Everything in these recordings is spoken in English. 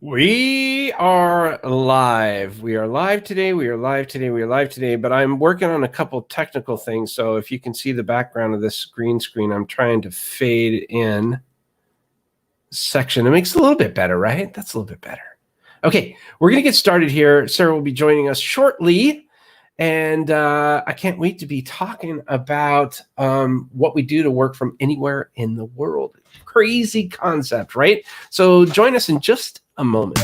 We are live. We are live today. But I'm working on a couple technical things. So if you can see the background of this green screen, I'm trying to fade in section. It makes it a little bit better, right? That's a little bit better. Okay, we're going to get started here. Sara will be joining us shortly. And I can't wait to be talking about what we do to work from anywhere in the world. Crazy concept, right? So join us in just a moment.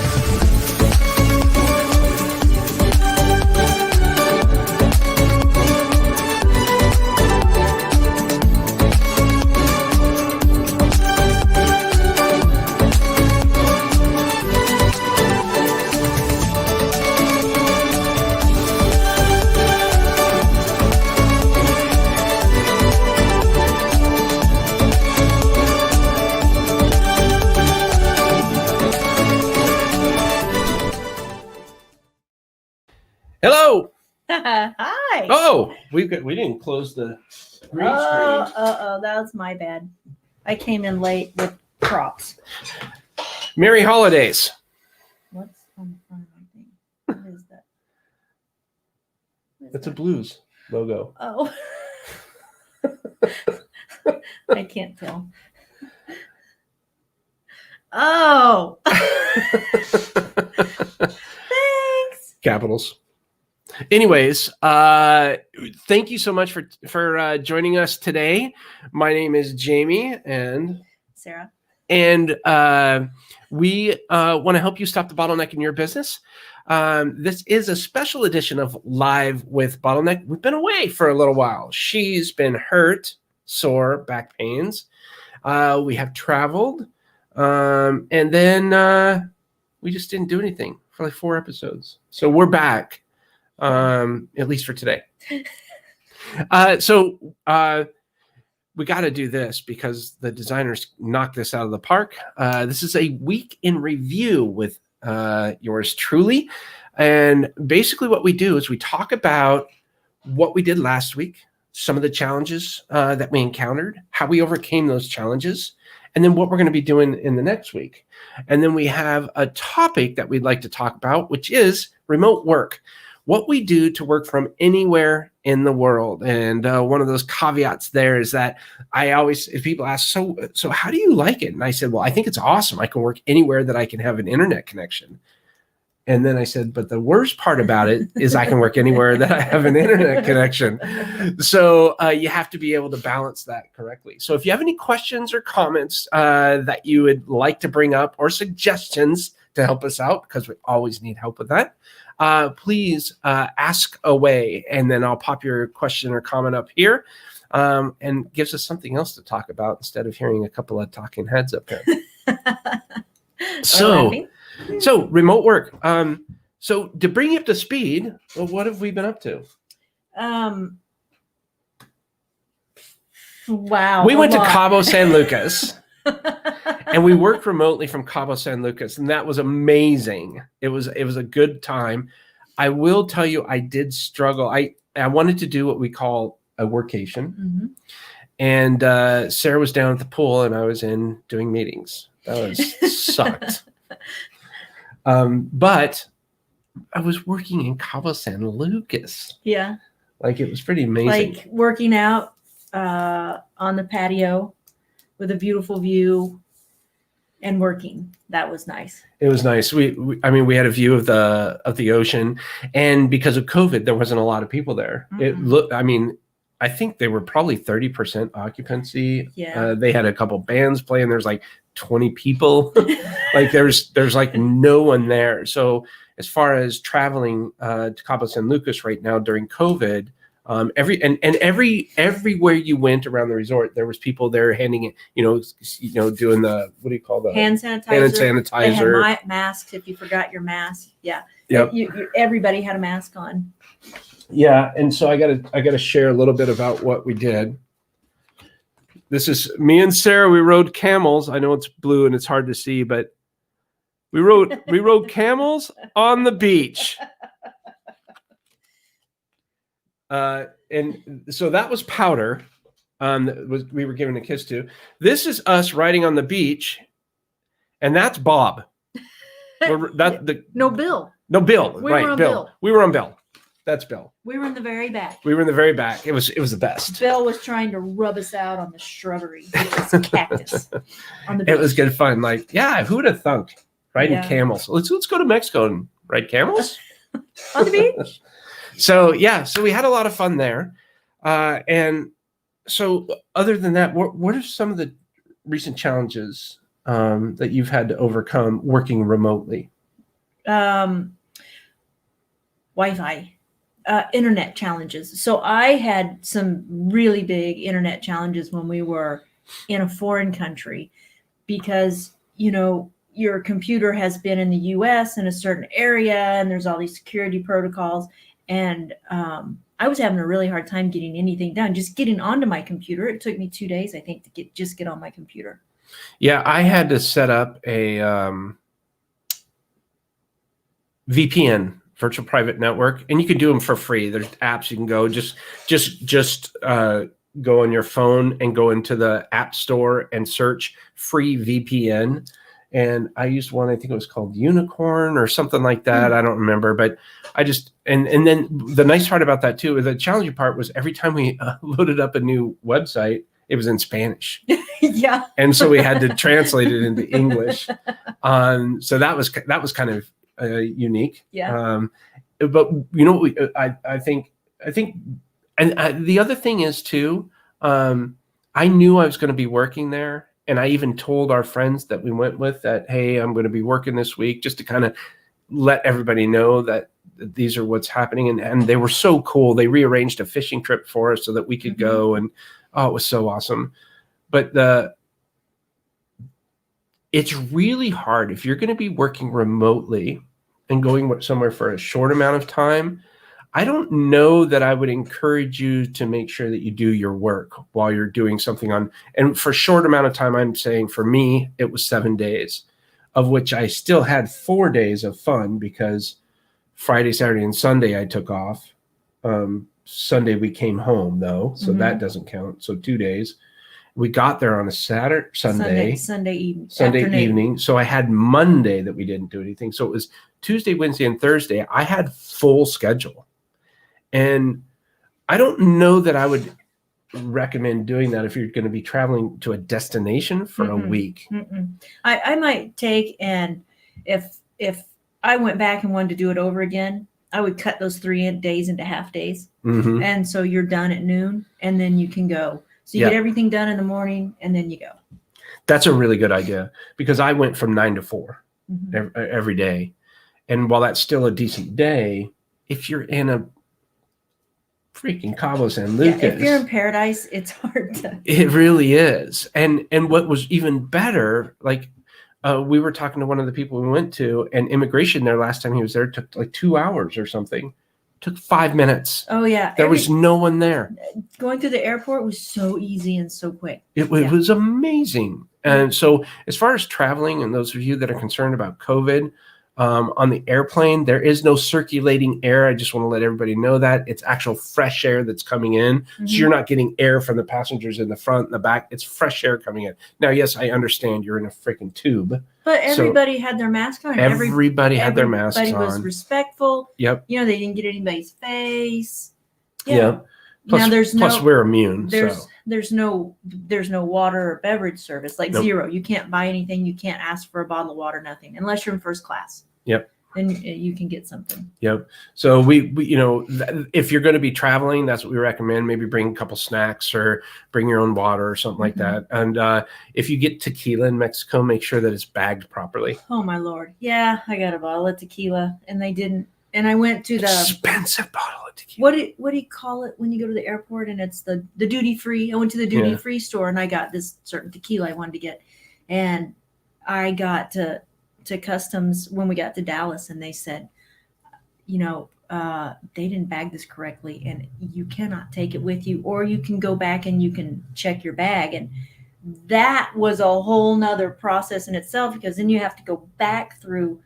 Hello. Hi. Oh, we didn't close the green screen. That was my bad. I came in late with props. Merry holidays. What's on the front of my thing? What is that? It's a blues logo. Oh. I can't tell. Oh. Thanks. Capitals. Anyways, thank you so much for joining us today. My name is Jaime and Sara. And we want to help you stop the bottleneck in your business. This is a special edition of Live with Bottleneck. We've been away for a little while. She's been hurt, sore, back pains. We have traveled. And then we just didn't do anything for like 4 episodes. So we're back. At least for today. So we got to do this because the designers knocked this out of the park. This is a week in review with yours truly. And basically what we do is we talk about what we did last week, some of the challenges that we encountered, how we overcame those challenges, and then what we're going to be doing in the next week. And then we have a topic that we'd like to talk about, which is remote work. What we do to work from anywhere in the world. And one of those caveats there is that if people ask, so how do you like it? And I said, well, I think it's awesome. I can work anywhere that I can have an internet connection. And then I said, but the worst part about it is I can work anywhere that I have an internet connection. So you have to be able to balance that correctly. So if you have any questions or comments that you would like to bring up or suggestions to help us out, because we always need help with that, please ask away, and then I'll pop your question or comment up here, and gives us something else to talk about instead of hearing a couple of talking heads up here. So remote work. So to bring you up to speed, well, what have we been up to? Wow. We went to Cabo San Lucas. And we worked remotely from Cabo San Lucas, and that was amazing. It was a good time. I will tell you, I did struggle. I wanted to do what we call a workation, and Sara was down at the pool, and I was in doing meetings. That was sucked. But I was working in Cabo San Lucas. Yeah. Like, it was pretty amazing. Like working out on the patio with a beautiful view and working. That was nice. It was nice. We had a view of the ocean, and because of COVID, there wasn't a lot of people there. It looked, I think they were probably 30% occupancy. Yeah. They had a couple bands playing. There's like 20 people. Like there's like no one there. So as far as traveling to Cabo San Lucas right now during COVID, everywhere you went around the resort, there was people there handing it, doing the, what do you call the hand sanitizer? Hand sanitizer. They had masks if you forgot your mask. Yeah. Yep. Everybody had a mask on. Yeah, and so I gotta share a little bit about what we did. This is me and Sara. We rode camels. I know it's blue and it's hard to see, but we rode camels on the beach. And so that was Powder. We were giving a kiss to. This is us riding on the beach, and that's Bob. No, Bill. No, Bill. We Right, were on Bill. Bill. We were on Bill. That's Bill. We were in the very back. We were in the very back. It was the best. Bill was trying to rub us out on the shrubbery, which was cactus on the beach. It was good fun. Like, yeah, who would have thunk riding Yeah. camels? Let's go to Mexico and ride camels on the beach. So we had a lot of fun there. And so other than that, what are some of the recent challenges that you've had to overcome working remotely? Wi-Fi, internet challenges. So I had some really big internet challenges when we were in a foreign country because, your computer has been in the US in a certain area and there's all these security protocols. And I was having a really hard time getting anything done, just getting onto my computer. It took me 2 days, I think, to get on my computer. Yeah, I had to set up a VPN, virtual private network, and you can do them for free. There's apps you can go just go on your phone and go into the app store and search free VPN. And I used one, I think it was called Unicorn or something like that. I don't remember, but I just, and then the nice part about that too, the challenging part was every time we loaded up a new website, it was in Spanish. Yeah. And so we had to translate it into English. So that was kind of unique. Yeah. But I think, and the other thing is too, I knew I was going to be working there. And I even told our friends that we went with that, hey, I'm going to be working this week, just to kind of let everybody know that these are what's happening. And they were so cool. They rearranged a fishing trip for us so that we could go. And it was so awesome. But it's really hard if you're going to be working remotely and going somewhere for a short amount of time. I don't know that I would encourage you to make sure that you do your work while you're doing something and for a short amount of time, I'm saying for me, it was 7 days, of which I still had 4 days of fun because Friday, Saturday, and Sunday I took off. Sunday we came home though, so that doesn't count. So 2 days. We got there on a Sunday evening. So I had Monday that we didn't do anything. So it was Tuesday, Wednesday, and Thursday. I had full schedule. And I don't know that I would recommend doing that if you're going to be traveling to a destination for a week. I might take, and if I went back and wanted to do it over again, I would cut those 3 days into half days. And so you're done at noon and then you can go. So you get everything done in the morning and then you go. That's a really good idea because I went from 9 to 4 every day. And while that's still a decent day, if you're in a freaking Cabo San Lucas, if you're in paradise, it's hard to. It really is. And what was even better, like we were talking to one of the people we went to, and immigration there last time he was there took like 2 hours or something. Took 5 minutes. Oh yeah, there was no one there. Going through the airport was so easy and so quick. It was amazing. And so, as far as traveling, and those of you that are concerned about COVID, on the airplane, there is no circulating air. I just want to let everybody know that it's actual fresh air that's coming in. So you're not getting air from the passengers in the front and the back. It's fresh air coming in. Now, yes, I understand you're in a freaking tube. But everybody had their mask on. Everybody had their masks on. Everybody was respectful. Yep. They didn't get anybody's face. Yeah. Plus, we're immune. There's no water or beverage service, like zero. You can't buy anything. You can't ask for a bottle of water, nothing, unless you're in first class. Yep. Then you can get something. Yep. So we if you're going to be traveling, that's what we recommend. Maybe bring a couple snacks or bring your own water or something like that. And if you get tequila in Mexico, make sure that it's bagged properly. Oh my Lord. Yeah, I got a bottle of tequila and they didn't. And I went to the expensive bottle of tequila. What do you call it when you go to the airport and it's the duty free? I went to the duty free store and I got this certain tequila I wanted to get. And I got to customs when we got to Dallas and they said, they didn't bag this correctly and you cannot take it with you, or you can go back and you can check your bag. And that was a whole nother process in itself, because then you have to go back through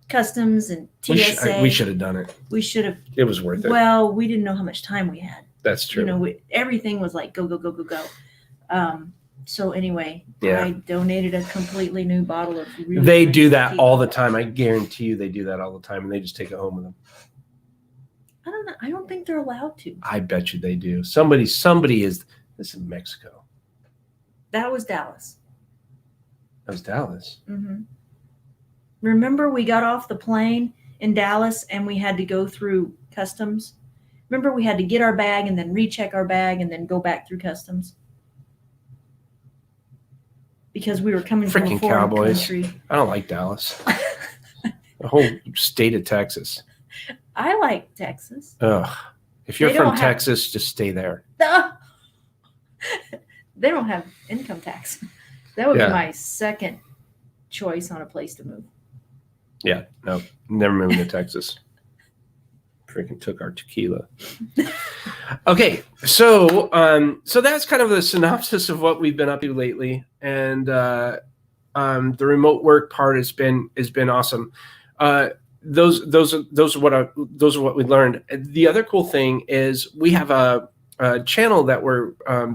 customs and TSA. We should have done it. We should have. It was worth it. Well, we didn't know how much time we had. That's true. Everything was like go. So anyway, Yeah. I donated a completely new bottle of really They nice do that tequila. all the time. I guarantee you they do that all the time, and they just take it home with them. I don't know. I don't think they're allowed to. I bet you they do. Somebody is. This is Mexico. That was Dallas. That was Dallas. Mm-hmm. Remember, we got off the plane in Dallas and we had to go through customs. Remember, we had to get our bag and then recheck our bag and then go back through customs because we were coming from a Freaking foreign Cowboys. country. I don't like Dallas. The whole state of Texas. I like Texas. Ugh. If you're They from don't have- Texas, just stay there. They don't have income tax. That would Yeah. be my second choice on a place to move. Yeah, no, never moving to Texas. Freaking took our tequila. Okay, so that's kind of the synopsis of what we've been up to lately, and the remote work part has been awesome. Those are what we learned. The other cool thing is we have a channel that we're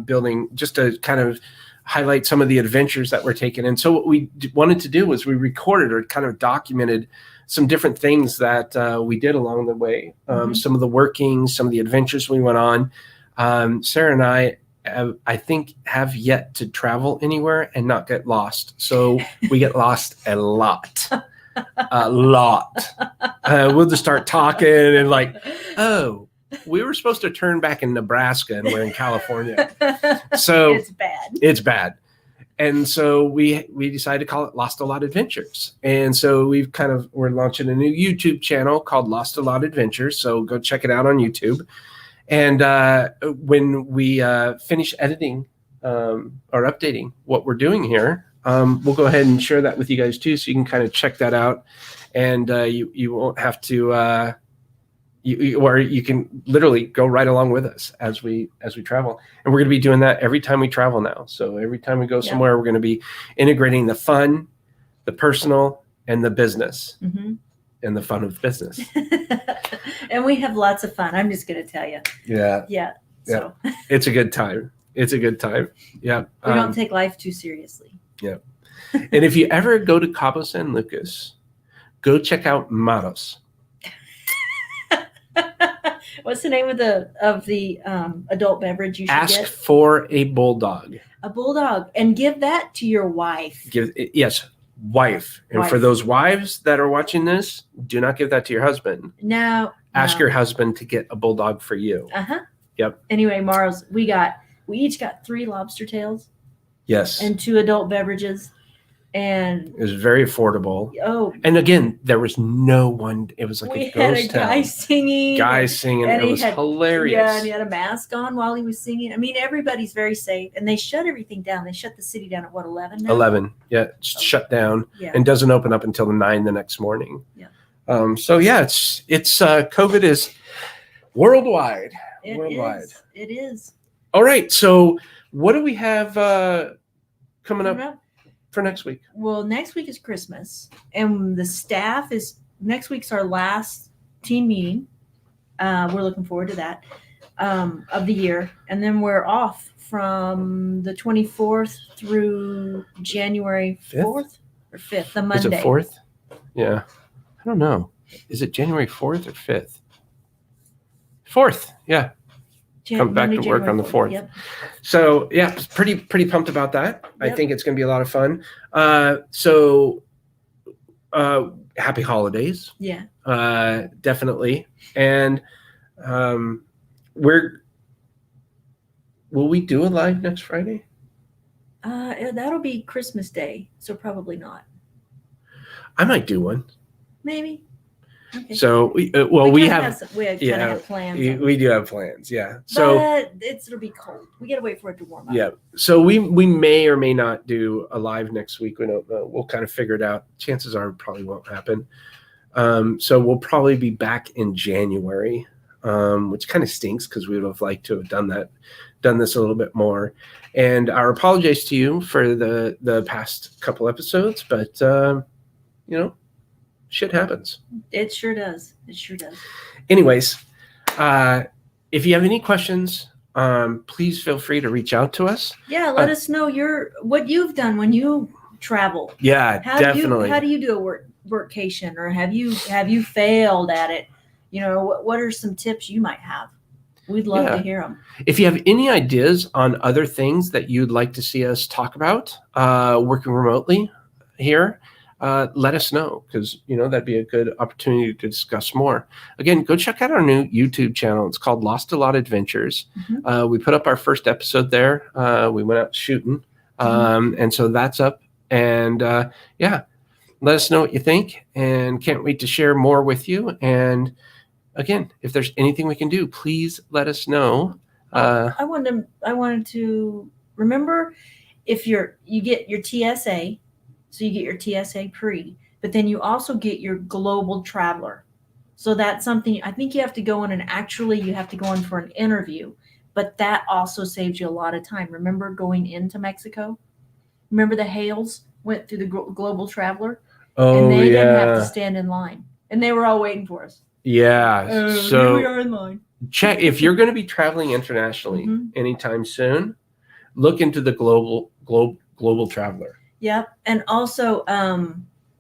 building just to kind of highlight some of the adventures that we're taking. And so what we wanted to do was we recorded or kind of documented some different things that we did along the way. Some of the workings, some of the adventures we went on. Sarah and I think have yet to travel anywhere and not get lost. So we get lost a lot. A lot. We'll just start talking and like, oh, we were supposed to turn back in Nebraska and we're in California. So it's bad. And so we decided to call it Lost a Lot Adventures. And so we're launching a new YouTube channel called Lost a Lot Adventures. So go check it out on YouTube. And when we finish editing or updating what we're doing here, we'll go ahead and share that with you guys too, so you can kind of check that out. And you won't have to you can literally go right along with us as we travel. And we're going to be doing that every time we travel now. So every time we go somewhere, we're going to be integrating the fun, the personal, and the business. Mm-hmm. And the fun of business. And we have lots of fun. I'm just going to tell you. Yeah. So It's a good time. Yeah. We don't take life too seriously. Yeah. And if you ever go to Cabo San Lucas, go check out Maros. What's the name of the adult beverage you should Ask get? for a bulldog. A bulldog, and give that to your wife. Wife. And for those wives that are watching this, do not give that to your husband. Ask your husband to get a bulldog for you. Yep. Anyway, Mars, we each got 3 lobster tails. Yes. And 2 adult beverages. And it was very affordable. Oh. And again, there was no one. It was like we a ghost had a town. guy singing. And it was hilarious. Yeah, and he had a mask on while he was singing. I mean, everybody's very safe. And they shut everything down. They shut the city down at 11 now? 11. Yeah, it's shut down and doesn't open up until 9 the next morning. Yeah. So yeah, it's COVID is worldwide. It is. All right. So what do we have coming up for next week? Well, next week is Christmas, and the staff is next week's our last team meeting. We're looking forward to that of the year, and then we're off from the 24th through January 4th or 5th, the Monday. Is it 4th? Yeah, I don't know. Is it January 4th or 5th? 4th. Yeah. Come back to work on the 4th. Yep. So yeah, pretty pumped about that. Yep. I think it's going to be a lot of fun. Happy holidays. Yeah. Definitely. And will we do a live next Friday? That'll be Christmas Day, so probably not. I might do one. Maybe. Okay. So we have plans. We do have plans, yeah. So but it'll be cold. We gotta wait for it to warm up. Yeah. So we may or may not do a live next week. We don't know. We'll kind of figure it out. Chances are it probably won't happen. So we'll probably be back in January, which kind of stinks because we would have liked to have done this a little bit more. And our apologies to you for the past couple episodes, but shit happens. It sure does. Anyways, if you have any questions please feel free to reach out to us. Yeah, let us know what you've done when you travel. Yeah, definitely. How do you do a workcation, or have you failed at it? What are some tips you might have? We'd love to hear them. If you have any ideas on other things that you'd like to see us talk about working remotely here, let us know, because that'd be a good opportunity to discuss more. Again, go check out our new YouTube channel. It's called Lost a Lot Adventures. We put up our first episode there. We went out shooting, and so that's up. And let us know what you think, and can't wait to share more with you. And again, if there's anything we can do, please let us know. I wanted to remember, if you get your TSA, so you get your TSA pre, but then you also get your global traveler. So that's something I think you have to go in, and actually you have to go in for an interview, but that also saves you a lot of time. Remember going into Mexico? Remember the Hales went through the global traveler? Oh, and they didn't have to stand in line, and they were all waiting for us. Yeah. So here we are in line. Check if you're going to be traveling internationally anytime soon. Look into the global traveler. Yep, and also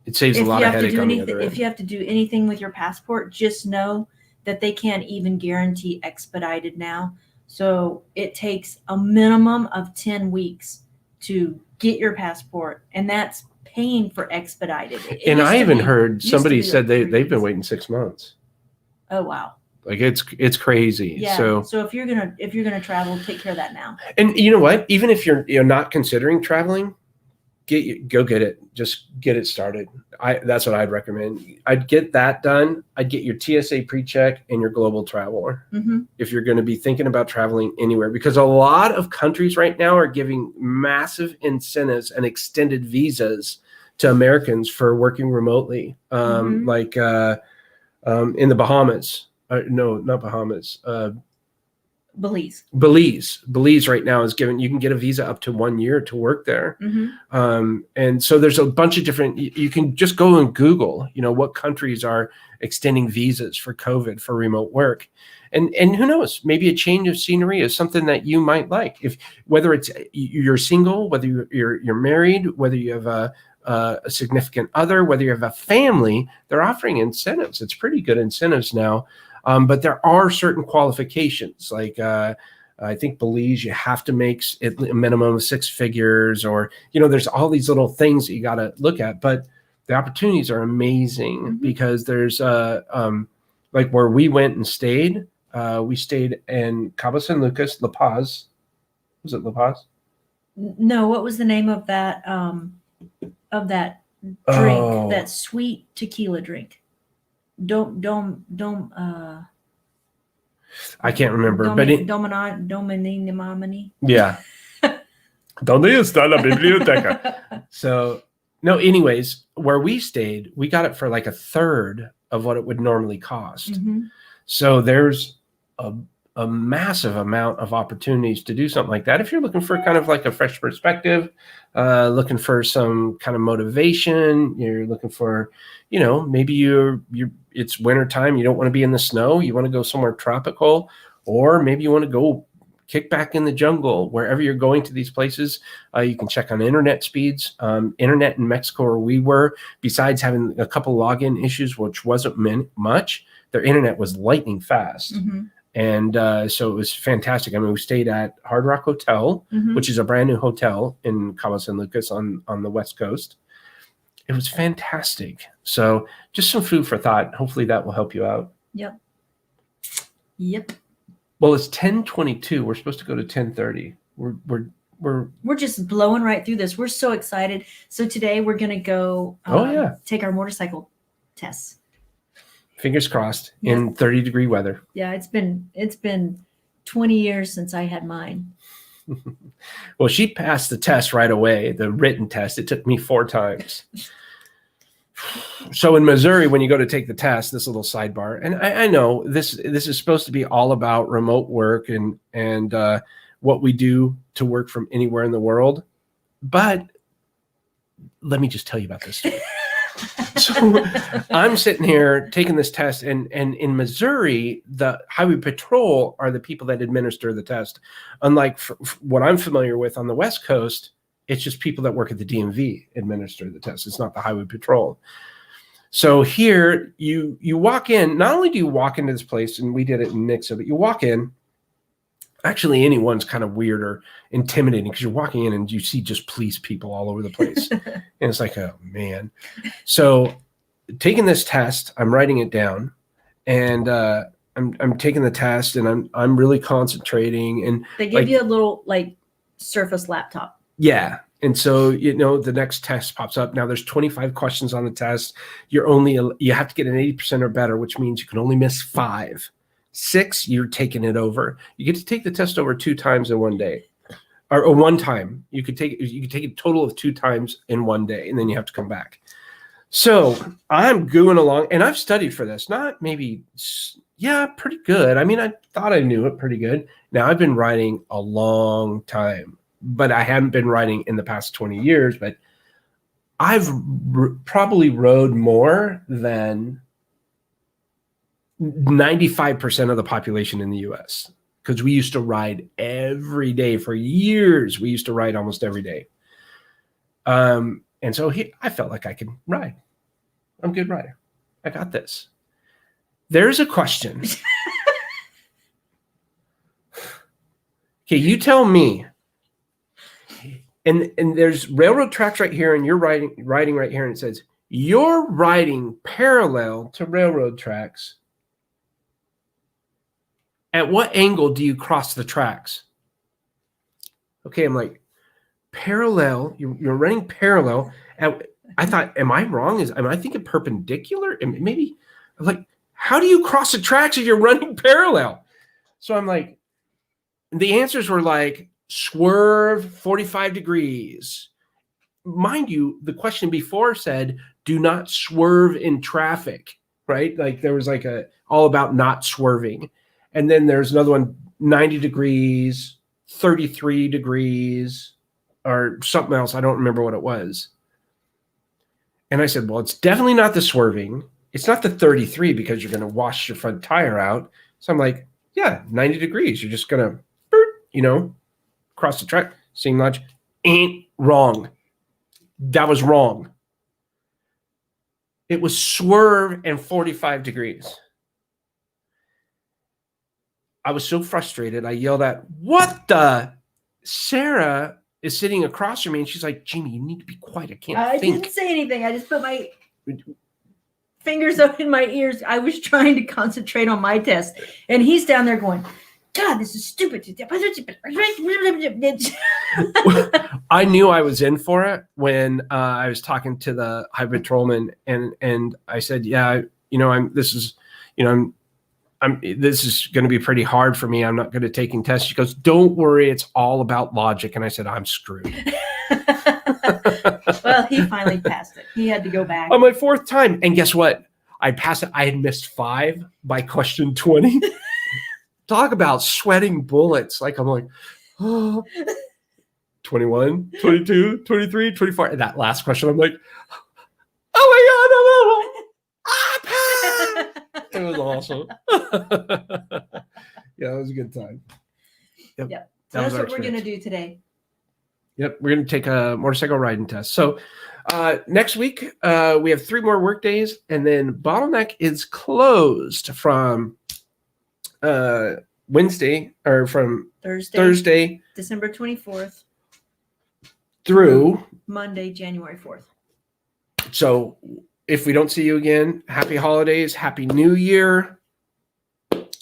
it saves a lot of headache on the other end. If you have to do anything with your passport, just know that they can't even guarantee expedited now. So it takes a minimum of 10 weeks to get your passport, and that's paying for expedited. And I even heard somebody said they've been waiting 6 months. Oh wow! Like it's crazy. Yeah. So if you're gonna travel, take care of that now. And you know what? Even if you're not considering traveling, go get it. Just get it started. That's what I'd recommend. I'd get that done. I'd get your TSA pre-check and your global traveler if you're going to be thinking about traveling anywhere, because a lot of countries right now are giving massive incentives and extended visas to Americans for working remotely. Like in the Bahamas. No, not Bahamas. Belize right now is you can get a visa up to 1 year to work there. And so there's a bunch of different, you can just go and Google, what countries are extending visas for COVID for remote work. And who knows, maybe a change of scenery is something that you might like. Whether it's you're single, whether you're married, whether you have a significant other, whether you have a family, they're offering incentives. It's pretty good incentives now. But there are certain qualifications, like I think Belize, you have to make a minimum of 6 figures, or, there's all these little things that you got to look at. But the opportunities are amazing because there's like where we went and stayed. We stayed in Cabo San Lucas, La Paz. Was it La Paz? No, what was the name of that drink, that sweet tequila drink? I can't remember, but Dominini. Yeah. ¿Dónde está la biblioteca? So, no, anyways, where we stayed, we got it for like a third of what it would normally cost. So there's a massive amount of opportunities to do something like that. If you're looking for kind of like a fresh perspective, looking for some kind of motivation, you're looking for, maybe it's wintertime, you don't want to be in the snow, you want to go somewhere tropical, or maybe you want to go kick back in the jungle. Wherever you're going to these places, you can check on internet speeds. Internet in Mexico, where we were, besides having a couple login issues, which wasn't much, their internet was lightning fast. And so it was fantastic. I mean, we stayed at Hard Rock Hotel, which is a brand new hotel in Cabo San Lucas on the West Coast. It was fantastic. So just some food for thought. Hopefully that will help you out. Yep. Well, it's 10:22. We're supposed to go to 10:30. We're just blowing right through this. We're so excited. So today we're going to go take our motorcycle tests. Fingers crossed, in 30-degree weather. Yeah, it's been 20 years since I had mine. Well, she passed the test right away, the written test. It took me 4 times. So in Missouri, when you go to take the test, this little sidebar, and I know this is supposed to be all about remote work and what we do to work from anywhere in the world. But let me just tell you about this story. So I'm sitting here taking this test, and in Missouri, the Highway Patrol are the people that administer the test. Unlike what I'm familiar with on the West Coast, it's just people that work at the DMV administer the test. It's not the Highway Patrol. So here you walk in. Not only do you walk into this place, and we did it in Nixa, but you walk in. Actually, anyone's kind of weird or intimidating because you're walking in and you see just police people all over the place. And it's like, oh, man. So taking this test, I'm writing it down, and I'm taking the test, and I'm really concentrating. And they give you a little like Surface laptop. Yeah. And so, the next test pops up. Now there's 25 questions on the test. You have to get an 80% or better, which means you can only miss 5. 6, you're taking it over. You get to take the test over 2 times in one day, or one time. You could take a total of 2 times in one day, and then you have to come back. So I'm going along, and I've studied for this. Not maybe, yeah, pretty good. I mean, I thought I knew it pretty good. Now I've been writing a long time, but I haven't been writing in the past 20 years. But I've probably rode more than 95% of the population in the US, because we used to ride every day for years. We used to ride almost every day. And so I felt like I could ride. I'm a good rider. I got this. There's a question. Okay, you tell me. And there's railroad tracks right here, and you're riding right here, and it says, you're riding parallel to railroad tracks. At what angle do you cross the tracks? Okay, I'm like, parallel. You're running parallel. I thought, am I wrong? Am I thinking perpendicular? And maybe I'm like, how do you cross the tracks if you're running parallel? So I'm like, the answers were like, swerve 45 degrees. Mind you, the question before said, do not swerve in traffic, right? Like there was like all about not swerving. And then there's another one, 90 degrees, 33 degrees, or something else. I don't remember what it was. And I said, well, it's definitely not the swerving. It's not the 33 because you're going to wash your front tire out. So I'm like, yeah, 90 degrees. You're just going to, cross the track. Same logic. Ain't wrong. That was wrong. It was swerve and 45 degrees. I was so frustrated. I yelled at, what the? Sarah is sitting across from me, and she's like, Jamie, you need to be quiet. I can't think. I didn't say anything. I just put my fingers up in my ears. I was trying to concentrate on my test. And he's down there going, God, this is stupid. I knew I was in for it when I was talking to the high patrolman, and I said, yeah, this is going to be pretty hard for me. I'm not good at taking tests. She goes, don't worry. It's all about logic. And I said, I'm screwed. Well, he finally passed it. He had to go back. On my 4th time. And guess what? I passed it. I had missed 5 by question 20. Talk about sweating bullets. Like, I'm like, oh, 21, 22, 23, 24. And that last question, I'm like, oh my God, it was awesome. Yeah, it was a good time. Yep. So that's what we're going to do today. Yep. We're going to take a motorcycle riding test. So next week, we have 3 more work days, and then Bottleneck is closed from Wednesday, or from Thursday, December 24th through Monday, January 4th. So if we don't see you again, happy holidays, happy new year.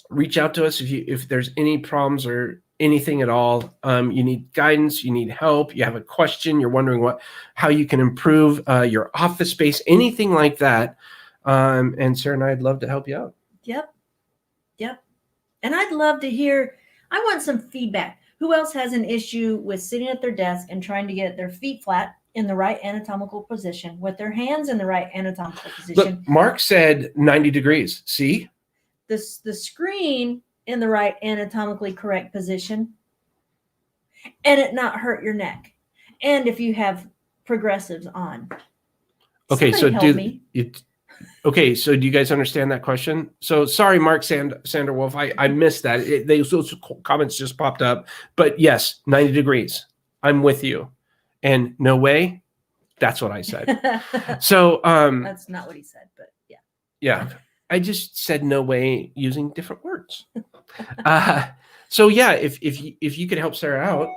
Reach out to us if there's any problems or anything at all. You need guidance, you need help, you have a question, you're wondering how you can improve your office space, anything like that. And Sarah and I'd love to help you out. Yep. And I'd love to hear, I want some feedback. Who else has an issue with sitting at their desk and trying to get their feet flat in the right anatomical position with their hands in the right anatomical position? Look, Mark said 90 degrees. See? The screen in the right anatomically correct position, and it not hurt your neck. And if you have progressives on. Okay, Somebody so help me. Okay, so do you guys understand that question? So sorry, Mark Sanderwolf, I missed that. Those comments just popped up. But yes, 90 degrees. I'm with you. And no way. That's what I said. So That's not what he said, but yeah. yeah, I just said no way using different words. So yeah, if you could help Sarah out,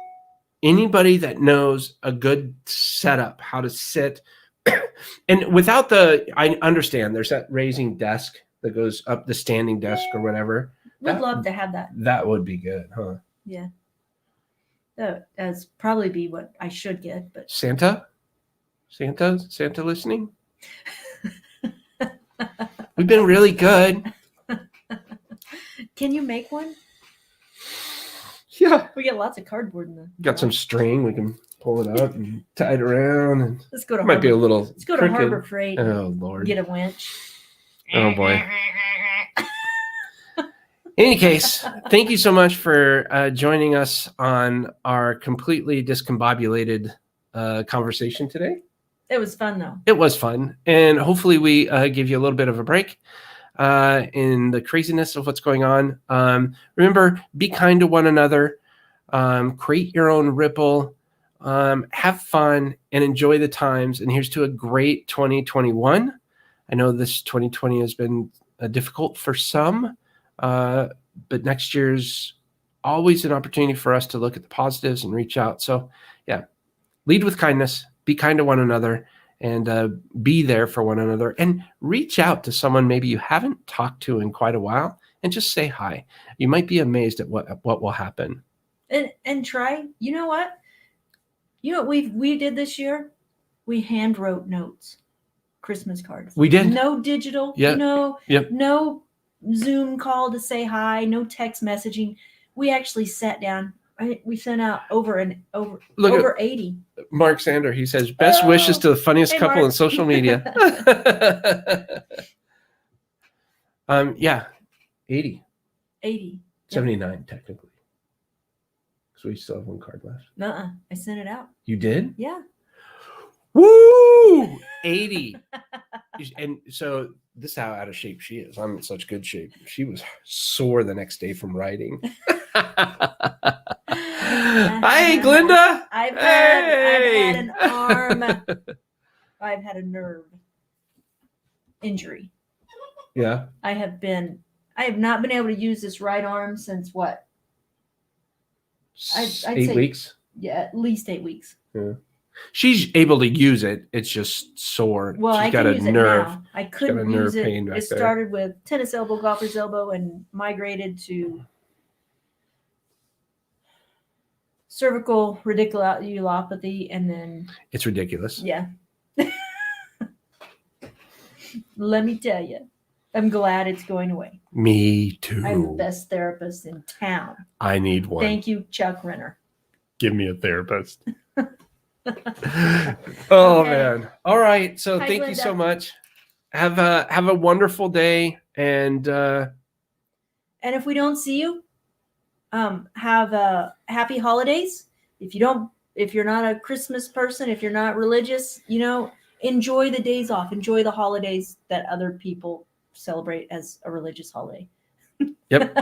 anybody that knows a good setup, how to sit, and without I understand there's that raising desk that goes up, the standing desk or whatever. Would love to have that. That would be good, huh? Yeah. That's probably be what I should get, but Santa listening? We've been really good. Can you make one? Yeah. We get lots of cardboard in the Got some string. We can pull it up and tie it around. And let's go to might Harbor. be a little. Let's go crooked. to Harbor Freight. Oh Lord. Get a winch. Oh boy. In any case, thank you so much for joining us on our completely discombobulated conversation today. It was fun though. It was fun, and hopefully we give you a little bit of a break in the craziness of what's going on. Remember, be kind to one another. Create your own ripple. Have fun and enjoy the times. And here's to a great 2021. I know this 2020 has been difficult for some, but next year's always an opportunity for us to look at the positives and reach out. So yeah, lead with kindness, be kind to one another, and be there for one another, and reach out to someone maybe you haven't talked to in quite a while and just say hi. You might be amazed at what will happen. And try, you know what we did this year? We hand wrote notes, Christmas cards. We did. No digital, Yep. No Zoom call to say hi, no text messaging. We actually sat down. We sent out over 80. Mark Sander, he says, best wishes to the funniest couple Mark. in social media. Yeah, 80. 80. 79 technically. So we still have one card left. Nuh-uh. I sent it out. You did? Yeah. Woo! 80. And so this is how out of shape she is. I'm in such good shape. She was sore the next day from writing. Hi, Glinda. I've had an arm. I've had a nerve injury. Yeah. I have not been able to use this right arm since what? I'd 8 say, weeks. Yeah, at least 8 weeks. Yeah. She's able to use it. It's just sore. Well, She's I got can a use nerve. it now. I She's got couldn't a nerve use it. pain back It there. started with tennis elbow, golfer's elbow, and migrated to cervical radiculopathy, and then It's ridiculous. yeah. Let me tell you, I'm glad it's going away. Me too. I'm the best therapist in town. I need one. Thank you, Chuck Renner. Give me a therapist. Oh Okay. man. All right. So Hi, thank you Linda. so much. Have a wonderful day, and And if we don't see you, have a happy holidays. If you're not a Christmas person, if you're not religious, enjoy the days off. Enjoy the holidays that other people celebrate as a religious holiday. Yep.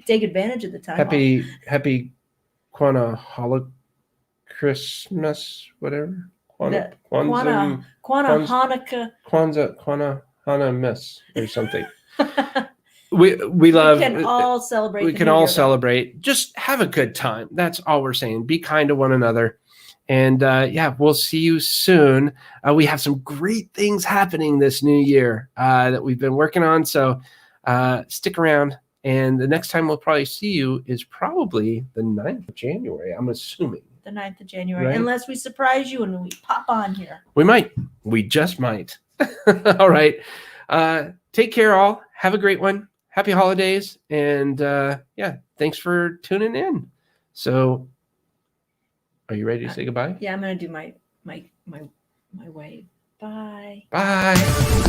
Take advantage of the time. happy Kwanzaa Christmas, whatever. Kwanzaa Hanukkah. Kwanzaa Miss or something. We love. We can all celebrate. We the can New all Year, celebrate. Just have a good time. That's all we're saying. Be kind to one another. And yeah, we'll see you soon. We have some great things happening this new year that we've been working on. So stick around. And the next time we'll probably see you is probably the 9th of January, I'm assuming. The 9th of January. Right. Unless we surprise you and we pop on here. We might. We just might. All right. Take care, all. Have a great one. Happy holidays. And yeah, thanks for tuning in. So are you ready to say goodbye? Yeah, I'm gonna do my wave. Bye. Bye.